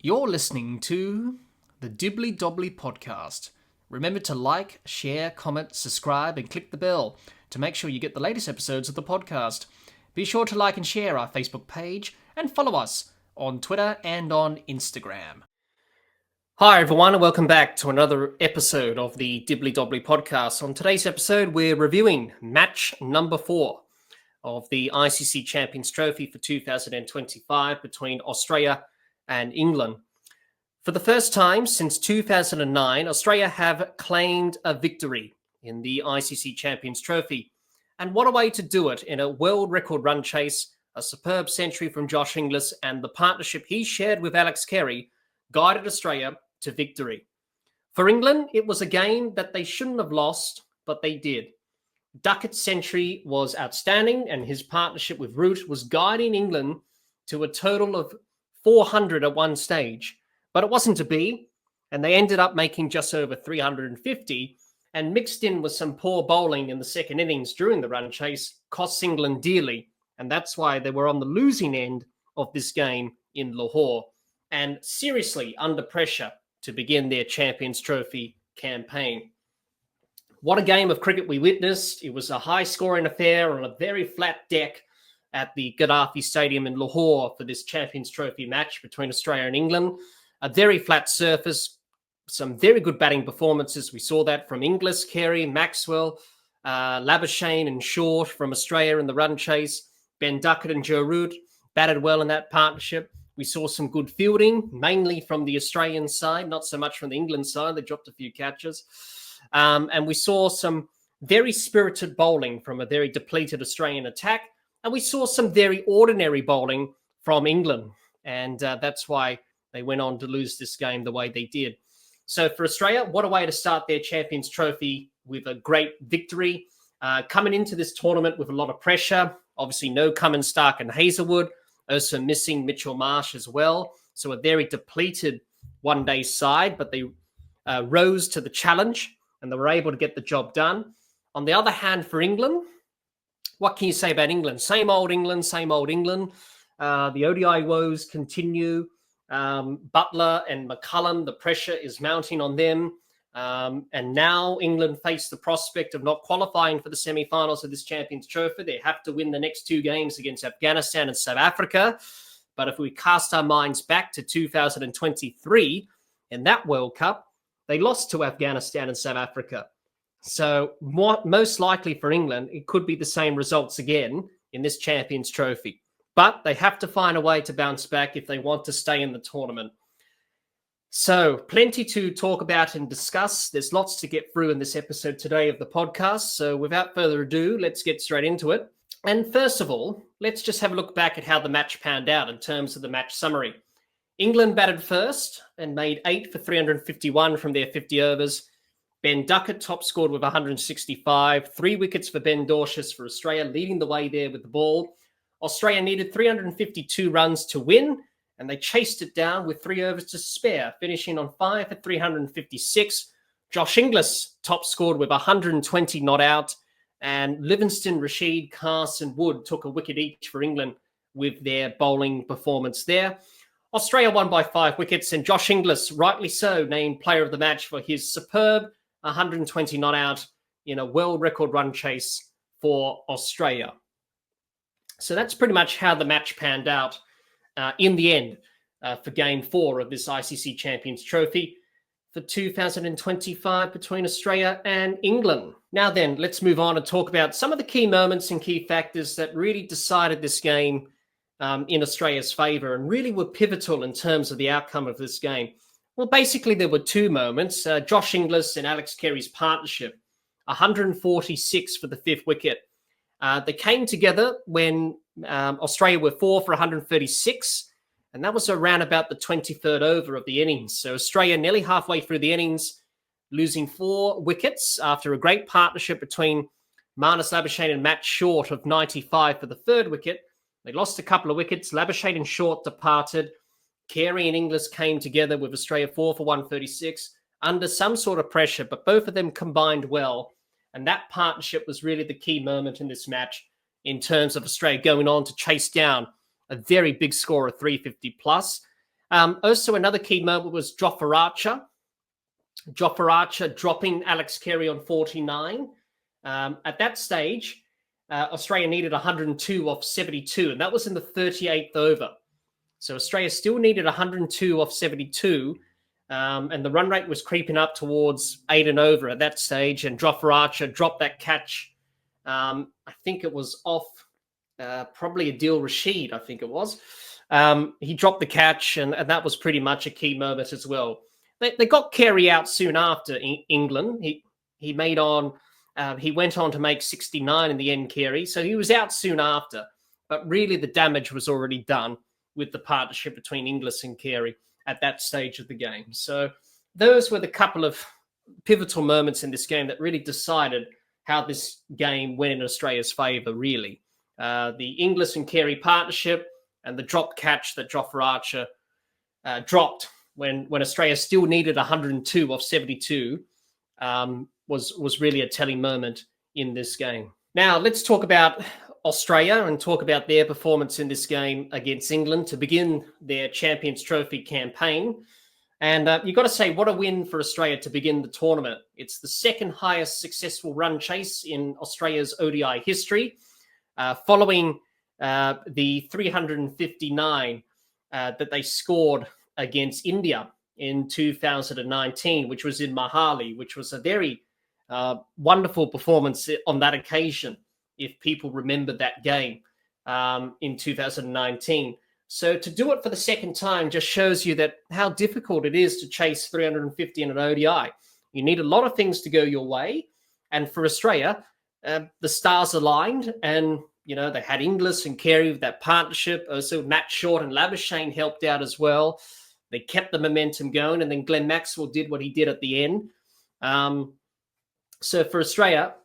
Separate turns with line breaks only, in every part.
You're listening to the Dibbly Dobbly Podcast. Remember to like, share, comment, subscribe, and click the bell to make sure you get the latest episodes of the podcast. Be sure to like and share our Facebook page and follow us on Twitter and on Instagram. Hi everyone, and welcome back to another episode of the Dibbly Dobbly Podcast. On today's episode, we're reviewing match number 4 of the ICC Champions Trophy for 2025 between Australia and England. For the first time since 2009, Australia have claimed a victory in the ICC Champions Trophy. And what a way to do it in a world record run chase, a superb century from Josh Inglis, and the partnership he shared with Alex Carey guided Australia to victory. For England, it was a game that they shouldn't have lost, but they did. Duckett's century was outstanding, and his partnership with Root was guiding England to a total of 400 at one stage. But it wasn't to be, and they ended up making just over 350, and mixed in with some poor bowling in the second innings during the run chase cost England dearly, and that's why they were on the losing end of this game in Lahore, and seriously under pressure to begin their Champions Trophy campaign. What a game of cricket we witnessed. It was a high-scoring affair on a very flat deck at the Gaddafi Stadium in Lahore for this Champions Trophy match between Australia and England. A very flat surface, some very good batting performances. We saw that from Inglis, Carey, Maxwell, Labuschagne and Short from Australia in the run chase. Ben Duckett and Joe Root batted well in that partnership. We saw some good fielding, mainly from the Australian side, not so much from the England side. They dropped a few catches. And we saw some very spirited bowling from a very depleted Australian attack. And we saw some very ordinary bowling from England. And that's why they went on to lose this game the way they did. So for Australia, what a way to start their Champions Trophy with a great victory. Coming into this tournament with a lot of pressure. Obviously, no Cummins, Stark and Hazelwood. Also missing Mitchell Marsh as well. So a very depleted one-day side, but they rose to the challenge and they were able to get the job done. On the other hand, for England, what can you say about England? Same old England, same old England. The ODI woes continue. Butler and McCullum, the pressure is mounting on them. And now England face the prospect of not qualifying for the semi-finals of this Champions Trophy. They have to win the next 2 games against Afghanistan and South Africa. But if we cast our minds back to 2023, in that World Cup, they lost to Afghanistan and South Africa. So most likely for England, it could be the same results again in this Champions Trophy. But they have to find a way to bounce back if they want to stay in the tournament. So plenty to talk about and discuss. There's lots to get through in this episode today of the podcast. So without further ado, let's get straight into it. And first of all, let's just have a look back at how the match panned out in terms of the match summary. England batted first and made 8 for 351 from their 50 overs. Ben Duckett top scored with 165, 3 wickets for Ben Dawshes for Australia, leading the way there with the ball. Australia needed 352 runs to win, and they chased it down with 3 overs to spare, finishing on 5 for 356. Josh Inglis top scored with 120 not out, and Livingston, Rashid, Carson, Wood took a wicket each for England with their bowling performance there. Australia won by 5 wickets, and Josh Inglis, rightly so, named player of the match for his superb 120 not out in a world record run chase for Australia. So that's pretty much how the match panned out in the end for Game 4 of this ICC Champions Trophy for 2025 between Australia and England. Now then, let's move on and talk about some of the key moments and key factors that really decided this game in Australia's favour and really were pivotal in terms of the outcome of this game. Well, basically, there were 2 moments. Josh Inglis and Alex Carey's partnership, 146 for the 5th wicket. They came together when Australia were 4 for 136, and that was around about the 23rd over of the innings. So Australia nearly halfway through the innings, losing 4 wickets after a great partnership between Marnus Labuschagne and Matt Short of 95 for the 3rd wicket. They lost a couple of wickets. Labuschagne and Short departed. Carey and Inglis came together with Australia 4 for 136 under some sort of pressure, but both of them combined well. And that partnership was really the key moment in this match in terms of Australia going on to chase down a very big score of 350 plus. Also, another key moment was Jofra Archer. Jofra Archer dropping Alex Carey on 49. At that stage, Australia needed 102 off 72, and that was in the 38th over. So Australia still needed 102 off 72, and the run rate was creeping up towards 8 and over at that stage, and Jofra Archer dropped that catch. I think it was off probably Adil Rashid, I think it was. He dropped the catch, and that was pretty much a key moment as well. They got Carey out soon after England. He went on to make 69 in the end, Carey. So he was out soon after. But really the damage was already done with the partnership between Inglis and Carey at that stage of the game. So those were the couple of pivotal moments in this game that really decided how this game went in Australia's favour, really. The Inglis and Carey partnership and the drop catch that Jofra Archer dropped when Australia still needed 102 off 72 was really a telling moment in this game. Now, let's talk about Australia and talk about their performance in this game against England to begin their Champions Trophy campaign. And you've got to say, what a win for Australia to begin the tournament. It's the second highest successful run chase in Australia's ODI history, following the 359 that they scored against India in 2019, which was in Mohali, which was a very wonderful performance on that occasion, if people remember that game in 2019. So to do it for the second time just shows you that how difficult it is to chase 350 in an ODI. You need a lot of things to go your way. And for Australia, the stars aligned, and they had Inglis and Carey with that partnership. Also, Matt Short and Labuschagne helped out as well. They kept the momentum going, and then Glenn Maxwell did what he did at the end. So for Australia,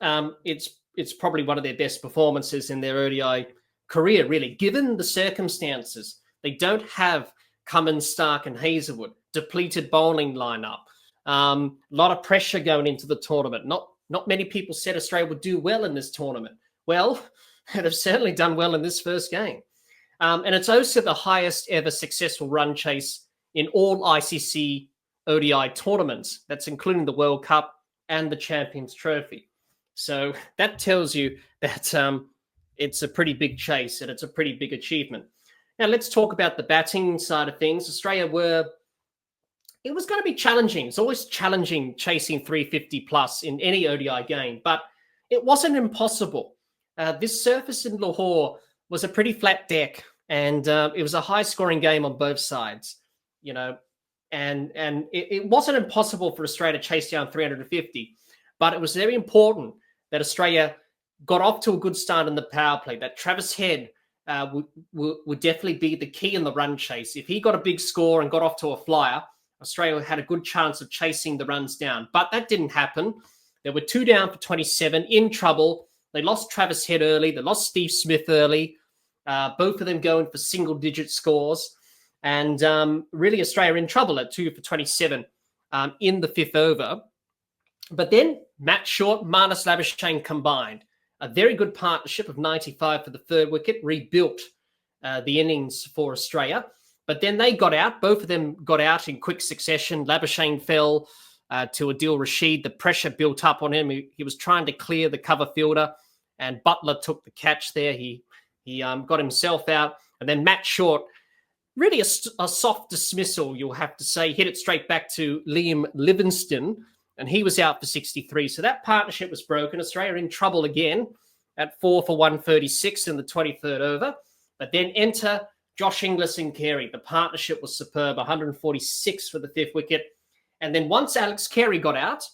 it's probably one of their best performances in their ODI career, really, given the circumstances. They don't have Cummins, Stark, and Hazelwood, depleted bowling lineup, a lot of pressure going into the tournament. Not many people said Australia would do well in this tournament. Well, they've certainly done well in this first game. And it's also the highest ever successful run chase in all ICC ODI tournaments. That's including the World Cup and the Champions Trophy. So that tells you that it's a pretty big chase and it's a pretty big achievement. Now let's talk about the batting side of things. Australia it was going to be challenging. It's always challenging chasing 350 plus in any ODI game, but it wasn't impossible. This surface in Lahore was a pretty flat deck, and it was a high-scoring game on both sides, and it wasn't impossible for Australia to chase down 350, but it was very important that Australia got off to a good start in the power play, that Travis Head would definitely be the key in the run chase. If he got a big score and got off to a flyer, Australia had a good chance of chasing the runs down. But that didn't happen. There were 2 down for 27, in trouble. They lost Travis Head early. They lost Steve Smith early. Both of them going for single-digit scores. And really, Australia in trouble at 2 for 27 in the 5th over. But then Matt Short, Marnus Labuschagne combined. A very good partnership of 95 for the 3rd wicket, rebuilt the innings for Australia. But then they got out. Both of them got out in quick succession. Labuschagne fell to Adil Rashid. The pressure built up on him. He was trying to clear the cover fielder, and Butler took the catch there. He got himself out. And then Matt Short, really a soft dismissal, you'll have to say, hit it straight back to Liam Livingstone, and he was out for 63. So that partnership was broken. Australia in trouble again at 4 for 136 in the 23rd over. But then enter Josh Inglis and Carey. The partnership was superb, 146 for the 5th wicket. And then once Alex Carey got out,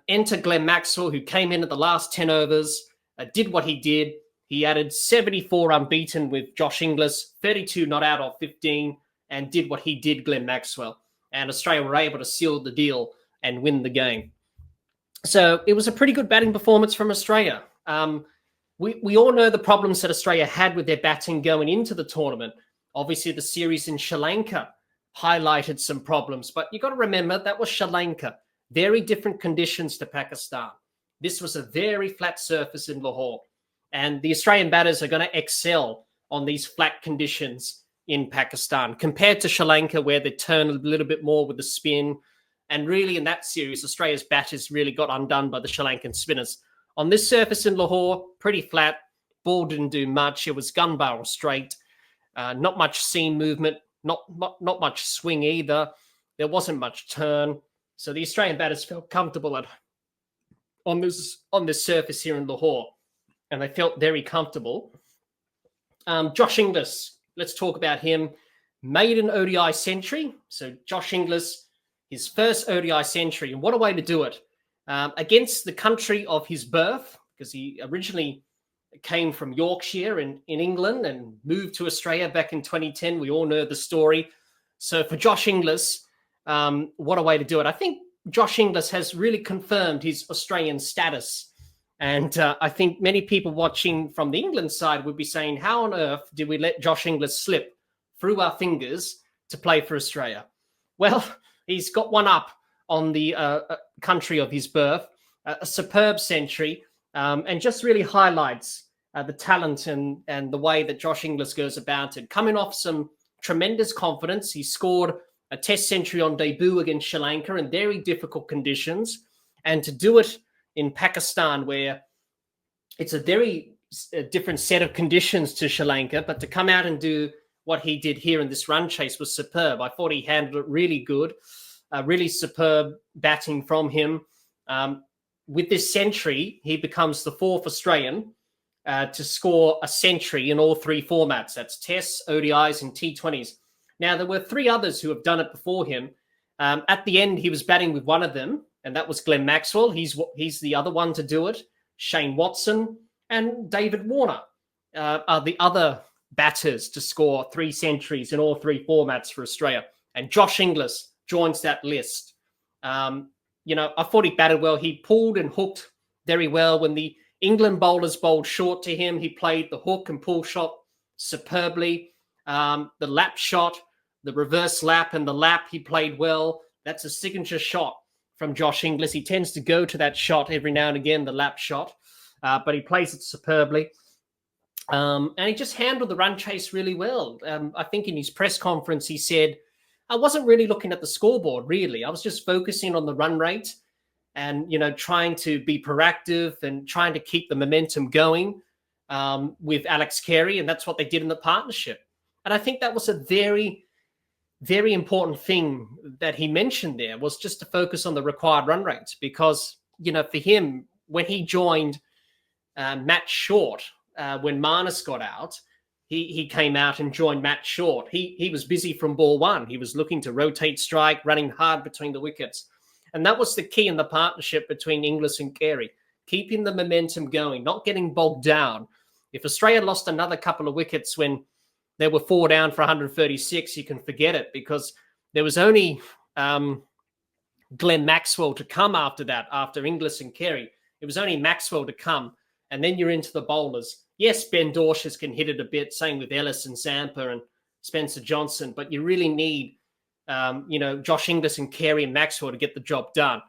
enter Glenn Maxwell, who came in at the last 10 overs, did what he did. He added 74 unbeaten with Josh Inglis, 32 not out of 15, and did what he did, Glenn Maxwell. And Australia were able to seal the deal and win the game. So it was a pretty good batting performance from Australia. We all know the problems that Australia had with their batting going into the tournament. Obviously, the series in Sri Lanka highlighted some problems, but you've got to remember that was Sri Lanka. Very different conditions to Pakistan. This was a very flat surface in Lahore, and the Australian batters are going to excel on these flat conditions in Pakistan compared to Sri Lanka, where they turn a little bit more with the spin. And really in that series, Australia's batters really got undone by the Sri Lankan spinners. On this surface in Lahore, pretty flat. Ball didn't do much. It was gun barrel straight. Not much seam movement. Not much swing either. There wasn't much turn. So the Australian batters felt comfortable on this surface here in Lahore. And they felt very comfortable. Josh Inglis, let's talk about him. Made an ODI century. So Josh Inglis, his first ODI century. And what a way to do it. Against the country of his birth, because he originally came from Yorkshire in England and moved to Australia back in 2010. We all know the story. So for Josh Inglis, what a way to do it. I think Josh Inglis has really confirmed his Australian status. And I think many people watching from the England side would be saying, how on earth did we let Josh Inglis slip through our fingers to play for Australia? Well, he's got one up on the country of his birth, a superb century, and just really highlights the talent and the way that Josh Inglis goes about it. Coming off some tremendous confidence, he scored a test century on debut against Sri Lanka in very difficult conditions, and to do it in Pakistan, where it's a very different set of conditions to Sri Lanka, but to come out and do what he did here in this run chase was superb. I thought he handled it really good. Really superb batting from him. With this century, he becomes the fourth Australian to score a century in all three formats. That's Tests, ODIs, and T20s. Now, there were three others who have done it before him. At the end, he was batting with one of them, and that was Glenn Maxwell. He's the other one to do it. Shane Watson and David Warner are the other batters to score three centuries in all three formats for Australia. And Josh Inglis joins that list. I thought he batted well. He pulled and hooked very well. When the England bowlers bowled short to him, he played the hook and pull shot superbly. The lap shot, the reverse lap and the lap, he played well. That's a signature shot from Josh Inglis. He tends to go to that shot every now and again, the lap shot, but he plays it superbly. And he just handled the run chase really well. I think in his press conference, he said, I wasn't really looking at the scoreboard, really. I was just focusing on the run rate and, trying to be proactive and trying to keep the momentum going with Alex Carey. And that's what they did in the partnership. And I think that was a very, very important thing that he mentioned there, was just to focus on the required run rates. Because, for him, when he joined Matt Short, when Marnus got out, he came out and joined Matt Short. He was busy from ball one. He was looking to rotate strike, running hard between the wickets. And that was the key in the partnership between Inglis and Carey, keeping the momentum going, not getting bogged down. If Australia lost another couple of wickets when they were 4 down for 136, you can forget it, because there was only Glenn Maxwell to come after that, after Inglis and Carey. It was only Maxwell to come, and then you're into the bowlers. Yes, Ben Dorshas can hit it a bit, same with Ellis and Zampa and Spencer Johnson, but you really need, Josh Inglis and Carey and Maxwell to get the job done.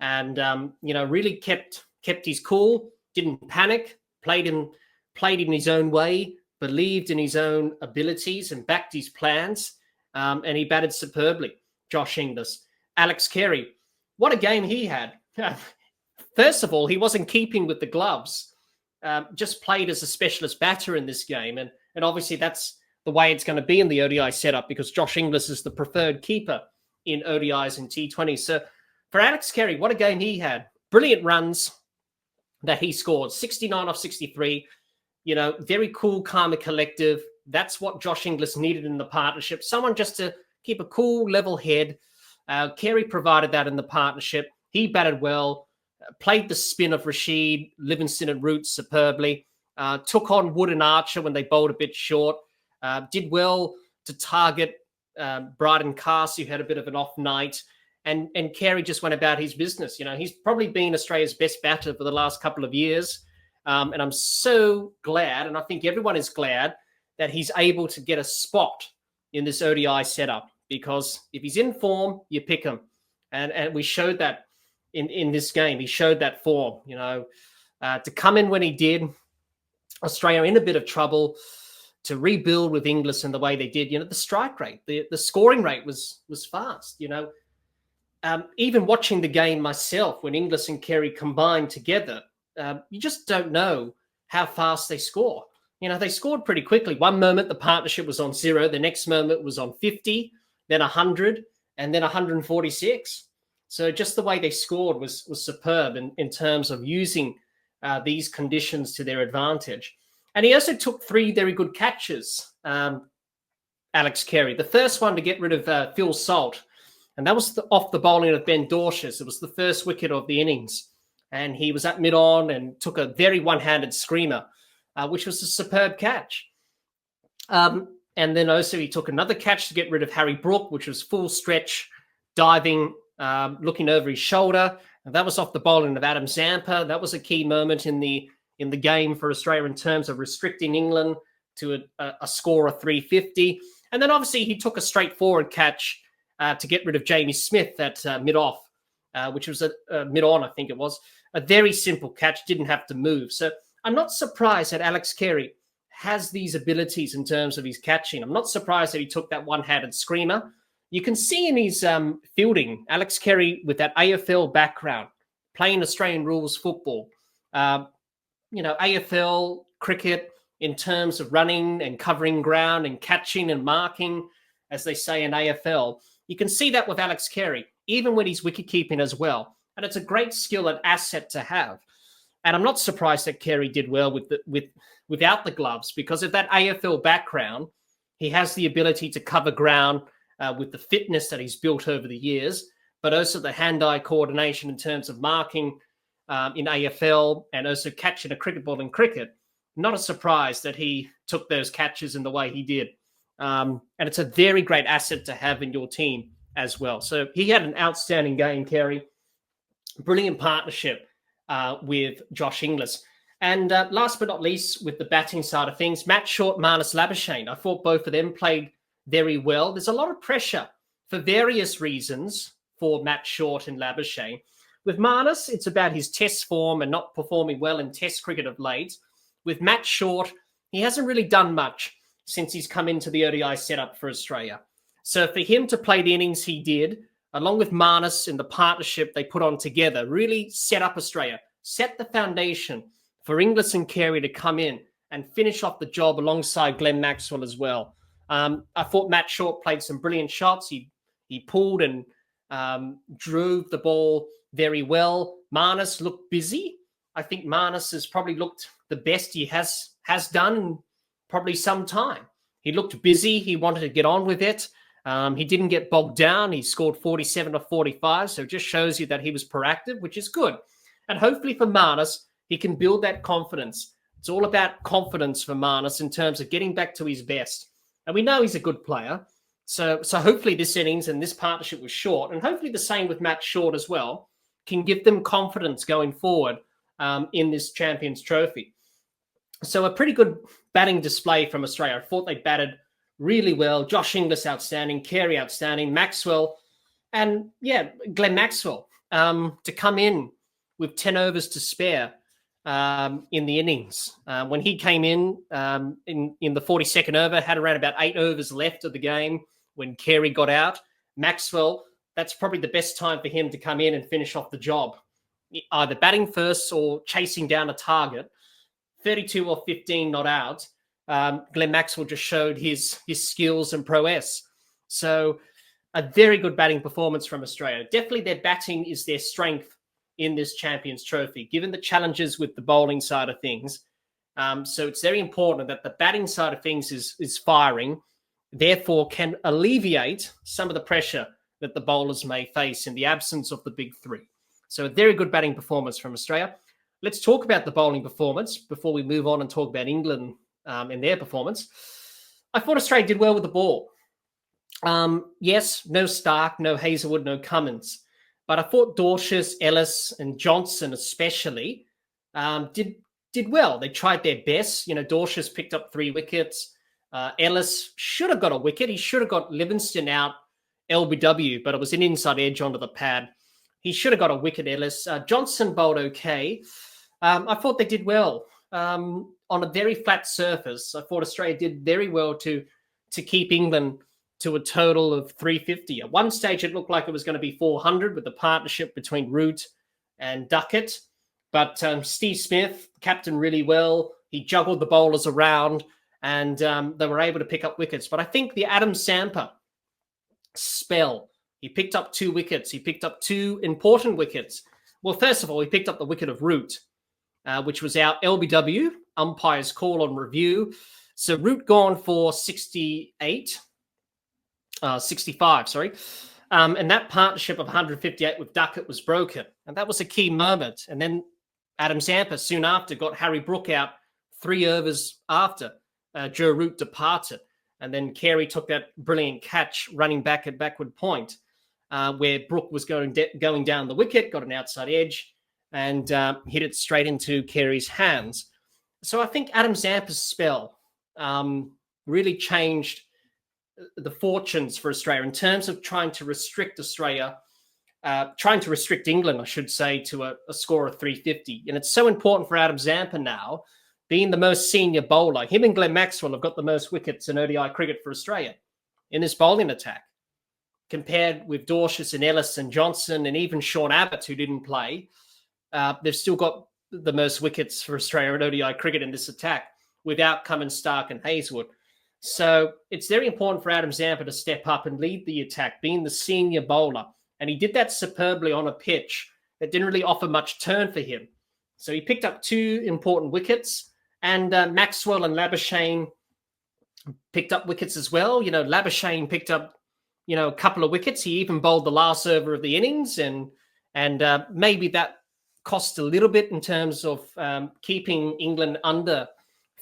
And, really kept his cool, didn't panic, played in his own way, believed in his own abilities and backed his plans, and he batted superbly, Josh Inglis. Alex Carey, what a game he had. First of all, he wasn't keeping with the gloves. Just played as a specialist batter in this game. And obviously that's the way it's going to be in the ODI setup, because Josh Inglis is the preferred keeper in ODIs and T20s. So for Alex Carey, what a game he had. Brilliant runs that he scored, 69 off 63. Very cool, calm and collective. That's what Josh Inglis needed in the partnership. Someone just to keep a cool, level head. Carey provided that in the partnership. He batted well. Played the spin of Rashid, Livingston and Root superbly. Took on Wood and Archer when they bowled a bit short. Did well to target Bryden Carse, who had a bit of an off night. And Carey just went about his business. He's probably been Australia's best batter for the last couple of years. And I'm so glad, and I think everyone is glad, that he's able to get a spot in this ODI setup. Because if he's in form, you pick him. And we showed that in this game. He showed that form, to come in when he did. Australia in a bit of trouble. to rebuild with Inglis in the way they did. The strike rate, the scoring rate was fast. Even watching the game myself, when Inglis and Carey combined together, you just don't know how fast they score. They scored pretty quickly. One moment the partnership was on 0, the next moment was on 50, then 100, and then 146. So just the way they scored was superb in terms of using these conditions to their advantage. And he also took 3 very good catches, Alex Carey. The first one to get rid of Phil Salt, and that was off the bowling of Ben Dorshus. It was the first wicket of the innings. And he was at mid-on and took a very one-handed screamer, which was a superb catch. And then also he took another catch to get rid of Harry Brook, which was full stretch, diving, looking over his shoulder. And that was off the bowling of Adam Zampa. That was a key moment in the game for Australia in terms of restricting England to a score of 350. And then obviously he took a straightforward catch to get rid of Jamie Smith at mid-off, which was a mid-on, I think it was. A very simple catch, didn't have to move. So I'm not surprised that Alex Carey has these abilities in terms of his catching. I'm not surprised that he took that one-handed screamer. You can see in his fielding, Alex Carey with that AFL background, playing Australian rules football, AFL cricket in terms of running and covering ground and catching and marking, as they say in AFL. You can see that with Alex Carey, even when he's wicket-keeping as well. And it's a great skill and asset to have. And I'm not surprised that Carey did well without the gloves, because of that AFL background, he has the ability to cover ground with the fitness that he's built over the years, but also the hand-eye coordination in terms of marking in AFL and also catching a cricket ball in cricket. Not a surprise that he took those catches in the way he did. And it's a very great asset to have in your team as well. So he had an outstanding game, Carey. Brilliant partnership with Josh Inglis. And last but not least, with the batting side of things, Matt Short, Marnus Labuschagne. I thought both of them played very well. There's a lot of pressure for various reasons for Matt Short and Labuschagne. With Marnus, it's about his test form and not performing well in test cricket of late. With Matt Short, he hasn't really done much since he's come into the ODI setup for Australia. So for him to play the innings he did, along with Marnus in the partnership they put on together, really set up Australia, set the foundation for Inglis and Carey to come in and finish off the job alongside Glenn Maxwell as well. I thought Matt Short played some brilliant shots. He pulled and drove the ball very well. Marnus looked busy. I think Marnus has probably looked the best he has done in probably some time. He looked busy. He wanted to get on with it. He didn't get bogged down. He scored 47 of 45, so it just shows you that he was proactive, which is good. And hopefully for Marnus, he can build that confidence. It's all about confidence for Marnus in terms of getting back to his best. And we know he's a good player. So hopefully this innings and this partnership with Short, and hopefully the same with Matt Short as well, can give them confidence going forward in this Champions Trophy. So a pretty good batting display from Australia. I thought they batted really well. Josh Inglis outstanding, Carey outstanding, Maxwell, and Glenn Maxwell to come in with 10 overs to spare in the innings. When he came in the 42nd over, had around about 8 overs left of the game when Carey got out. Maxwell, that's probably the best time for him to come in and finish off the job, either batting first or chasing down a target. 32 or 15 not out. Glenn Maxwell just showed his skills and prowess. So a very good batting performance from Australia. Definitely their batting is their strength in this Champions Trophy, given the challenges with the bowling side of things. So it's very important that the batting side of things is firing, therefore can alleviate some of the pressure that the bowlers may face in the absence of the big three. So a very good batting performance from Australia. Let's talk about the bowling performance before we move on and talk about England and their performance. I thought Australia did well with the ball. Yes, no Stark, no Hazelwood, no Cummins. But I thought Dorshus, Ellis, and Johnson especially did well. They tried their best. Dorshus picked up 3 wickets. Ellis should have got a wicket. He should have got Livingston out LBW, but it was an inside edge onto the pad. He should have got a wicket, Ellis. Johnson bowled okay. I thought they did well. on a very flat surface, I thought Australia did very well to keep England to a total of 350. At one stage, it looked like it was going to be 400 with the partnership between Root and Duckett. But Steve Smith, captained really well. He juggled the bowlers around, and they were able to pick up wickets. But I think the Adam Samper spell, he picked up 2 wickets. He picked up 2 important wickets. Well, first of all, he picked up the wicket of Root, which was our LBW, umpire's call on review. So Root gone for 65, sorry. And that partnership of 158 with Duckett was broken. And that was a key moment. And then Adam Samper soon after got Harry Brook out 3 overs after Joe Root departed. And then Carey took that brilliant catch running back at backward point where Brook was going down the wicket, got an outside edge and hit it straight into Carey's hands. So I think Adam Zamper's spell really changed the fortunes for Australia in terms of trying to restrict England, I should say, to a score of 350. And it's so important for Adam Zamper now, being the most senior bowler. Him and Glenn Maxwell have got the most wickets in ODI cricket for Australia in this bowling attack, compared with Dorshus and Ellis and Johnson and even Sean Abbott, who didn't play. They've still got the most wickets for Australia in ODI cricket in this attack without Cummins, Stark and Hazlewood. So it's very important for Adam Zamper to step up and lead the attack, being the senior bowler. And he did that superbly on a pitch that didn't really offer much turn for him. So he picked up 2 important wickets, and Maxwell and Labuschagne picked up wickets as well. You know, Labuschagne picked up, a couple of wickets. He even bowled the last over of the innings, and maybe that cost a little bit in terms of keeping England under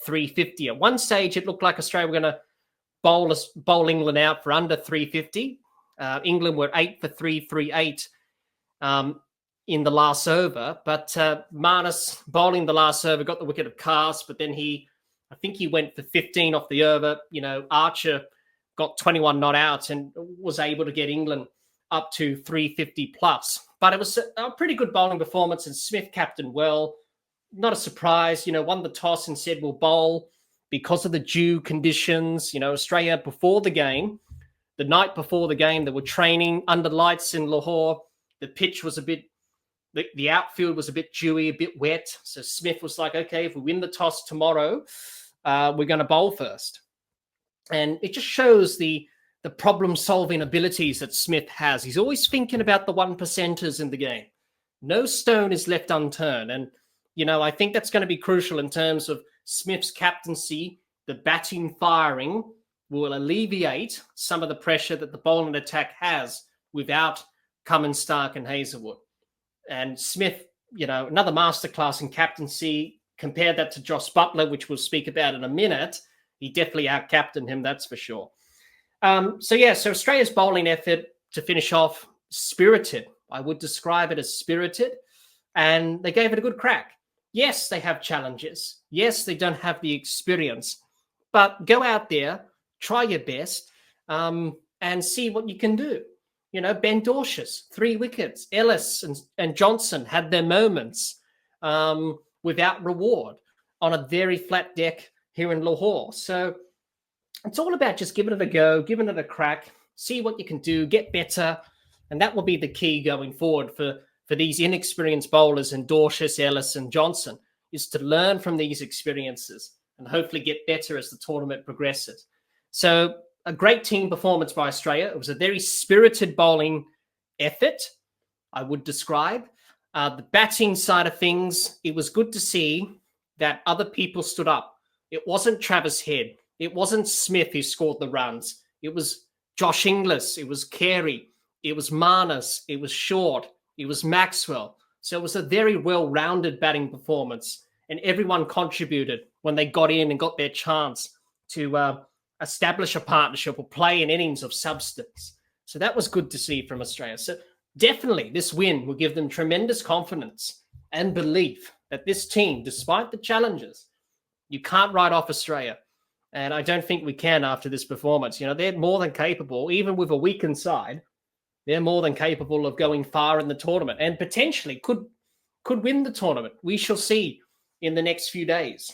350. At one stage, it looked like Australia were going to bowl England out for under 350. England were 8 for 338 in the last over, but Marnus bowling the last over got the wicket of Cast, but then I think he went for 15 off the over. Archer got 21 not out and was able to get England up to 350 plus. But it was a pretty good bowling performance, and Smith captained well. Not a surprise, won the toss and said we'll bowl because of the dew conditions. Australia before the game, the night before the game, they were training under lights in Lahore. The pitch was the outfield was a bit dewy, a bit wet. So Smith was like, okay, if we win the toss tomorrow, we're going to bowl first. And it just shows the problem-solving abilities that Smith has. He's always thinking about the 1%ers in the game. No stone is left unturned. And, I think that's going to be crucial in terms of Smith's captaincy. The batting firing will alleviate some of the pressure that the bowling attack has without Cummins, Stark and Hazlewood. And Smith, another masterclass in captaincy. Compare that to Joss Buttler, which we'll speak about in a minute. He definitely out-captained him, that's for sure. So Australia's bowling effort, to finish off, spirited. I would describe it as spirited. And they gave it a good crack. Yes, they have challenges. Yes, they don't have the experience. But go out there, try your best, and see what you can do. Ben Dorshus, 3 wickets. Ellis and Johnson had their moments without reward on a very flat deck here in Lahore. So it's all about just giving it a go, giving it a crack, see what you can do, get better. And that will be the key going forward for these inexperienced bowlers in Dorshus, Ellis and Johnson, is to learn from these experiences and hopefully get better as the tournament progresses. So a great team performance by Australia. It was a very spirited bowling effort, I would describe. The batting side of things, it was good to see that other people stood up. It wasn't Travis Head. It wasn't Smith who scored the runs. It was Josh Inglis. It was Carey. It was Marnus. It was Short. It was Maxwell. So it was a very well-rounded batting performance, and everyone contributed when they got in and got their chance to establish a partnership or play in innings of substance. So that was good to see from Australia. So definitely this win will give them tremendous confidence and belief that this team, despite the challenges, you can't write off Australia. And I don't think we can after this performance. They're more than capable, even with a weakened side, they're more than capable of going far in the tournament and potentially could win the tournament. We shall see in the next few days.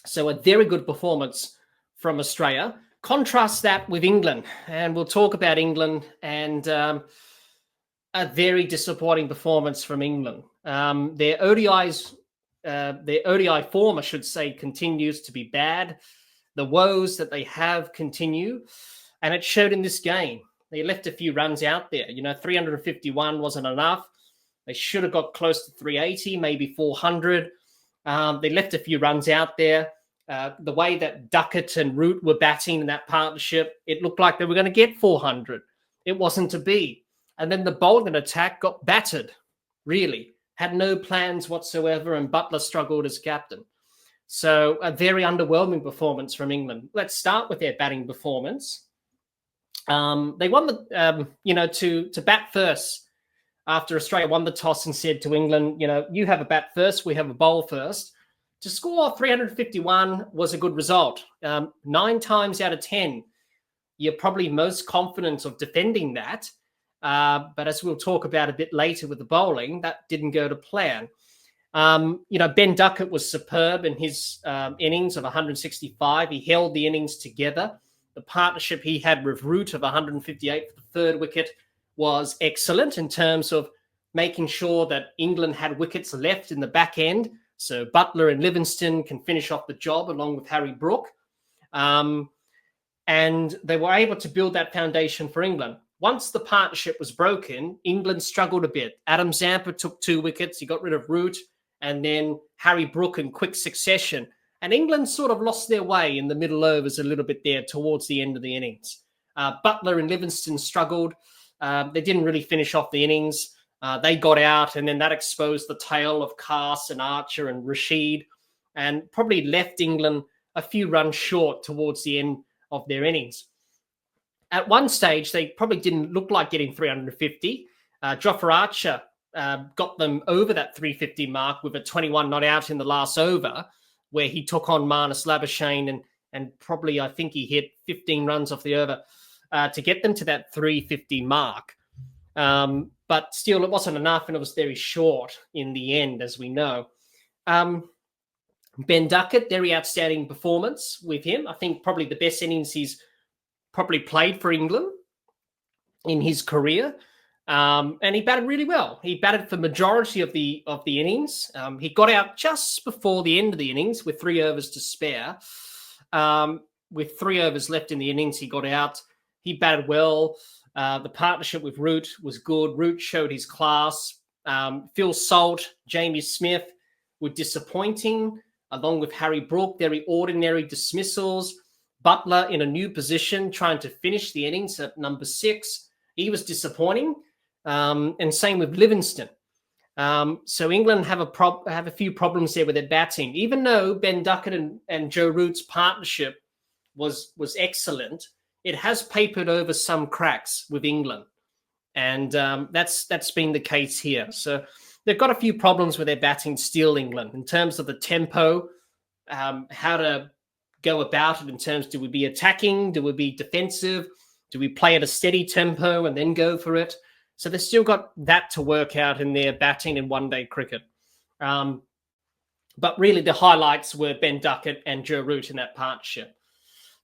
So a very good performance from Australia. Contrast that with England, and we'll talk about England and a very disappointing performance from England. Their ODI form, I should say, continues to be bad. The woes that they have continue, and it showed in this game. They left a few runs out there. 351 wasn't enough. They should have got close to 380, maybe 400. They left a few runs out there. The way that Duckett and Root were batting in that partnership, it looked like they were going to get 400. It wasn't to be. And then the bowling attack got battered, really. Had no plans whatsoever, and Buttler struggled as captain. So a very underwhelming performance from England. Let's start with their batting performance. They won to bat first after Australia won the toss and said to England, you have a bat first, we have a bowl first. To score 351 was a good result. 9 times out of 10, you're probably most confident of defending that. But as we'll talk about a bit later with the bowling, that didn't go to plan. Ben Duckett was superb in his innings of 165. He held the innings together. The partnership he had with Root of 158 for the third wicket was excellent in terms of making sure that England had wickets left in the back end. So Buttler and Livingston can finish off the job along with Harry Brook. And they were able to build that foundation for England. Once the partnership was broken, England struggled a bit. Adam Zampa took 2 wickets. He got rid of Root, and then Harry Brook in quick succession. And England sort of lost their way in the middle overs a little bit there towards the end of the innings. Buttler and Livingston struggled. They didn't really finish off the innings. They got out, and then that exposed the tail of Cass and Archer and Rashid, and probably left England a few runs short towards the end of their innings. At one stage, they probably didn't look like getting 350. Jofra Archer got them over that 350 mark with a 21 not out in the last over, where he took on Marnus Labuschagne and probably, I think he hit 15 runs off the over to get them to that 350 mark. But still, it wasn't enough, and it was very short in the end, as we know. Ben Duckett, very outstanding performance with him. I think probably the best innings he's probably played for England in his career. And he batted really well. He batted for majority of the innings. He got out just before the end of the innings with 3 overs to spare. With 3 overs left in the innings, he got out. He batted well. The partnership with Root was good. Root showed his class. Phil Salt, Jamie Smith were disappointing, along with Harry Brook, very ordinary dismissals. Buttler in a new position, trying to finish the innings at number 6. He was disappointing. And same with Livingston. So England have a few problems there with their batting. Even though Ben Duckett and Joe Root's partnership was excellent, it has papered over some cracks with England. And that's been the case here. So they've got a few problems with their batting still, England, in terms of the tempo, how to go about it in terms, do we be attacking? Do we be defensive? Do we play at a steady tempo and then go for it? So they've still got that to work out in their batting in one-day cricket. But really the highlights were Ben Duckett and Joe Root in that partnership.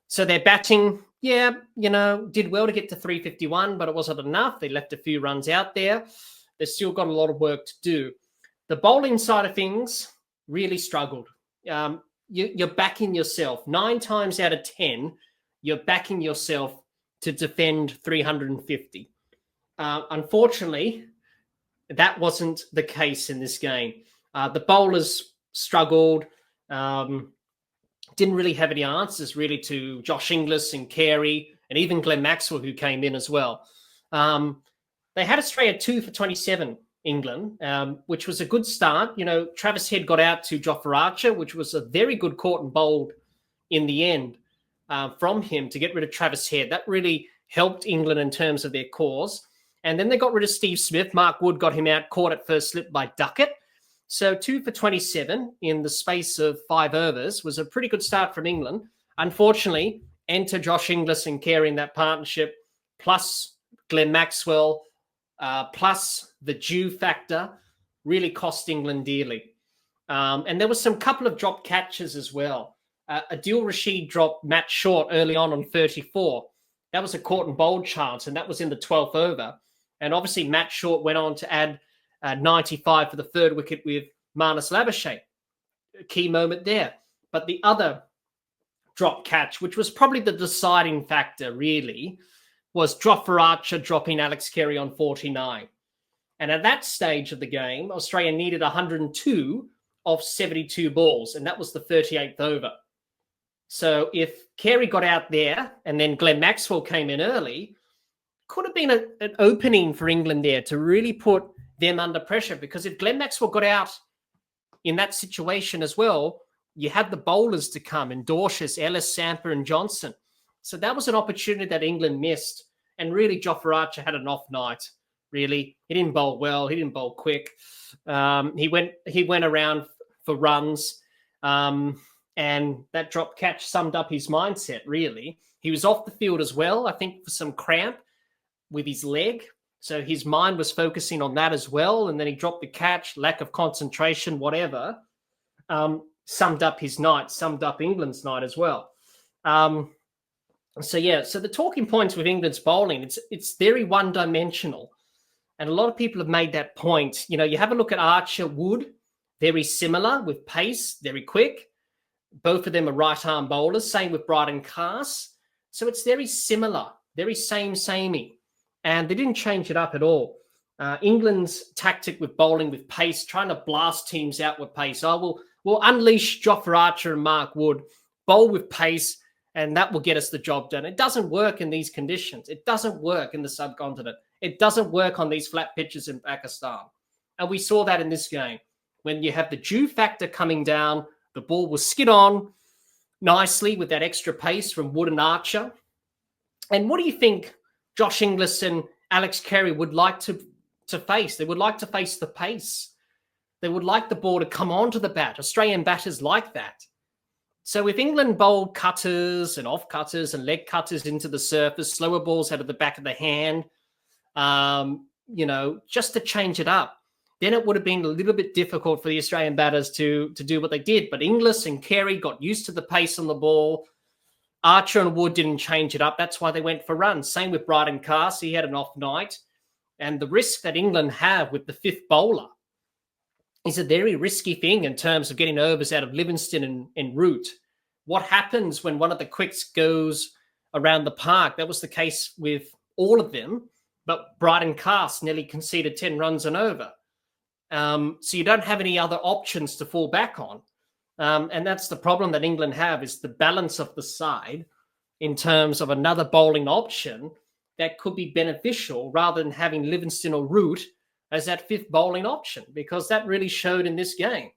So their batting, did well to get to 351, but it wasn't enough. They left a few runs out there. They've still got a lot of work to do. The bowling side of things really struggled. You're backing yourself. 9 times out of 10, you're backing yourself to defend 350. Unfortunately, that wasn't the case in this game. The bowlers struggled, didn't really have any answers really to Josh Inglis and Carey, and even Glenn Maxwell, who came in as well. They had Australia 2 for 27, England, which was a good start. Travis Head got out to Jofra Archer, which was a very good caught and bowled in the end from him to get rid of Travis Head. That really helped England in terms of their cause. And then they got rid of Steve Smith. Mark Wood got him out, caught at first slip by Duckett. So 2 for 27 in the space of 5 overs was a pretty good start from England. Unfortunately, enter Josh Inglis and Carey in that partnership, plus Glenn Maxwell, plus the Jew factor, really cost England dearly. And there was some couple of drop catches as well. Adil Rashid dropped Matt Short early on 34. That was a caught and bowled chance, and that was in the 12th over. And obviously, Matt Short went on to add 95 for the third wicket with Marnus Labuschagne. A key moment there. But the other drop catch, which was probably the deciding factor, really, was Jofra Archer dropping Alex Carey on 49. And at that stage of the game, Australia needed 102 of 72 balls, and that was the 38th over. So if Carey got out there and then Glenn Maxwell came in early, could have been an opening for England there to really put them under pressure, because if Glenn Maxwell got out in that situation as well, you had the bowlers to come in Dorshus, Ellis, Samper and Johnson. So that was an opportunity that England missed. And really, Jofra Archer had an off night, really. He didn't bowl well. He didn't bowl quick. He went around for runs. And that drop catch summed up his mindset, really. He was off the field as well, I think, for some cramp with his leg. So his mind was focusing on that as well. And then he dropped the catch, lack of concentration, whatever. Summed up his night, summed up England's night as well. So the talking points with England's bowling, it's very one-dimensional. And a lot of people have made that point. You know, you have a look at Archer, Wood, very similar with pace, very quick. Both of them are right-arm bowlers. Same with Bryden Cass. So it's very similar, very samey. And they didn't change it up at all. England's tactic with bowling with pace, trying to blast teams out with pace. We'll unleash Jofra Archer and Mark Wood, bowl with pace, and that will get us the job done. It doesn't work in these conditions. It doesn't work in the subcontinent. It doesn't work on these flat pitches in Pakistan. And we saw that in this game. When you have the dew factor coming down, the ball will skid on nicely with that extra pace from Wood and Archer. And what do you think Josh Inglis and Alex Carey would like to face? They would like to face the pace. They would like the ball to come onto the bat. Australian batters like that. So if England bowled cutters and off cutters and leg cutters into the surface, slower balls out of the back of the hand, just to change it up, then it would have been a little bit difficult for the Australian batters to do what they did. But Inglis and Carey got used to the pace on the ball. Archer and Wood didn't change it up. That's why they went for runs. Same with Bryden Cass. He had an off night. And the risk that England have with the fifth bowler is a very risky thing in terms of getting overs out of Livingston and Root. What happens when one of the quicks goes around the park? That was the case with all of them. But Bryden Cass nearly conceded 10 runs and over. So you don't have any other options to fall back on. And that's the problem that England have, is the balance of the side in terms of another bowling option that could be beneficial rather than having Livingston or Root as that fifth bowling option, because that really showed in this game.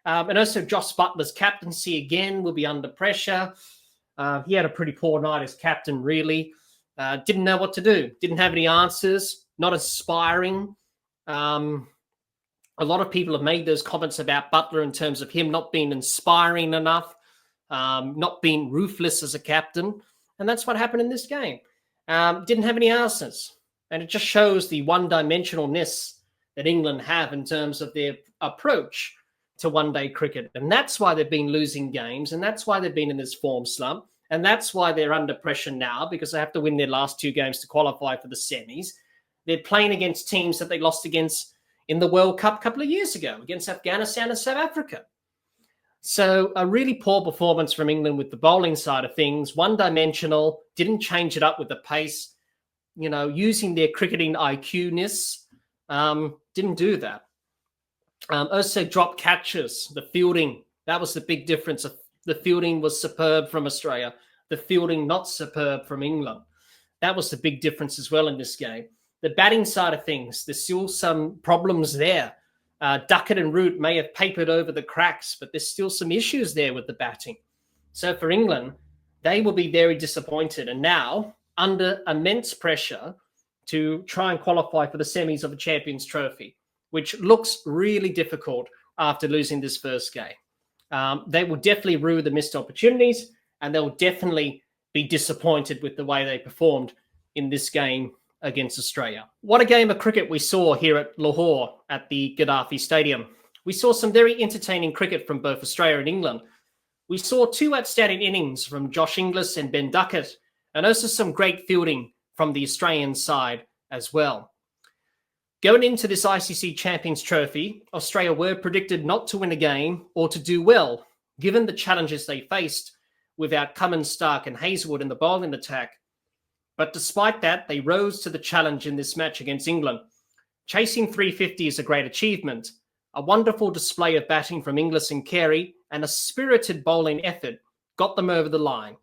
And also Joss Butler's captaincy again will be under pressure. He had a pretty poor night as captain, really. Didn't know what to do. Didn't have any answers. Not inspiring. A lot of people have made those comments about Butler in terms of him not being inspiring enough, not being ruthless as a captain. And that's what happened in this game. Didn't have any answers. And it just shows the one-dimensionalness that England have in terms of their approach to one-day cricket. And that's why they've been losing games. And that's why they've been in this form slump. And that's why they're under pressure now, because they have to win their last two games to qualify for the semis. They're playing against teams that they lost against in the World Cup a couple of years ago, against Afghanistan and South Africa. So a really poor performance from England with the bowling side of things, one-dimensional, didn't change it up with the pace, using their cricketing IQ-ness, didn't do that. Also drop catches, the fielding, that was the big difference. The fielding was superb from Australia, the fielding not superb from England. That was the big difference as well in this game. The batting side of things, there's still some problems there. Duckett and Root may have papered over the cracks, but there's still some issues there with the batting. So for England, they will be very disappointed. And now, under immense pressure to try and qualify for the semis of a Champions Trophy, which looks really difficult after losing this first game. They will definitely rue the missed opportunities, and they'll definitely be disappointed with the way they performed in this game against Australia. What a game of cricket we saw here at Lahore at the Gaddafi Stadium. We saw some very entertaining cricket from both Australia and England. We saw two outstanding innings from Josh Inglis and Ben Duckett, and also some great fielding from the Australian side as well. Going into this ICC Champions Trophy, Australia were predicted not to win a game or to do well, given the challenges they faced without Cummins, Stark and Hazelwood in the bowling attack. But despite that, they rose to the challenge in this match against England. Chasing 350 is a great achievement. A wonderful display of batting from Inglis and Carey and a spirited bowling effort got them over the line.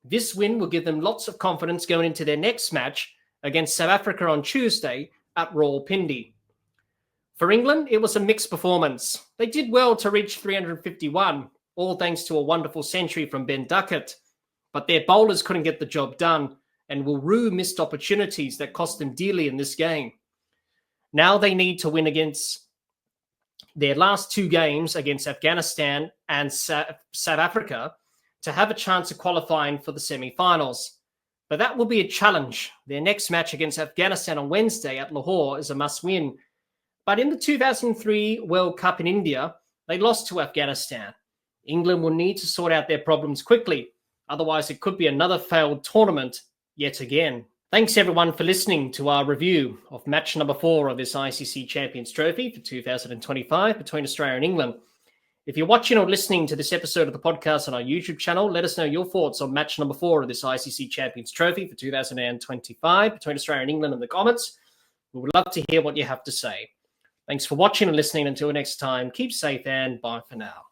This win will give them lots of confidence going into their next match against South Africa on Tuesday at Rawalpindi. For England, it was a mixed performance. They did well to reach 351, all thanks to a wonderful century from Ben Duckett. But their bowlers couldn't get the job done, and Wilru missed opportunities that cost them dearly in this game. Now they need to win against their last two games against Afghanistan and South Africa to have a chance of qualifying for the semi-finals. But that will be a challenge. Their next match against Afghanistan on Wednesday at Lahore is a must-win. But in the 2003 World Cup in India, they lost to Afghanistan. England will need to sort out their problems quickly. Otherwise, it could be another failed tournament yet again. Thanks everyone for listening to our review of match number 4 of this ICC Champions Trophy for 2025 between Australia and England. If you're watching or listening to this episode of the podcast on our YouTube channel, let us know your thoughts on match number 4 of this ICC Champions Trophy for 2025 between Australia and England in the comments. We would love to hear what you have to say. Thanks for watching and listening. Until next time, keep safe and bye for now.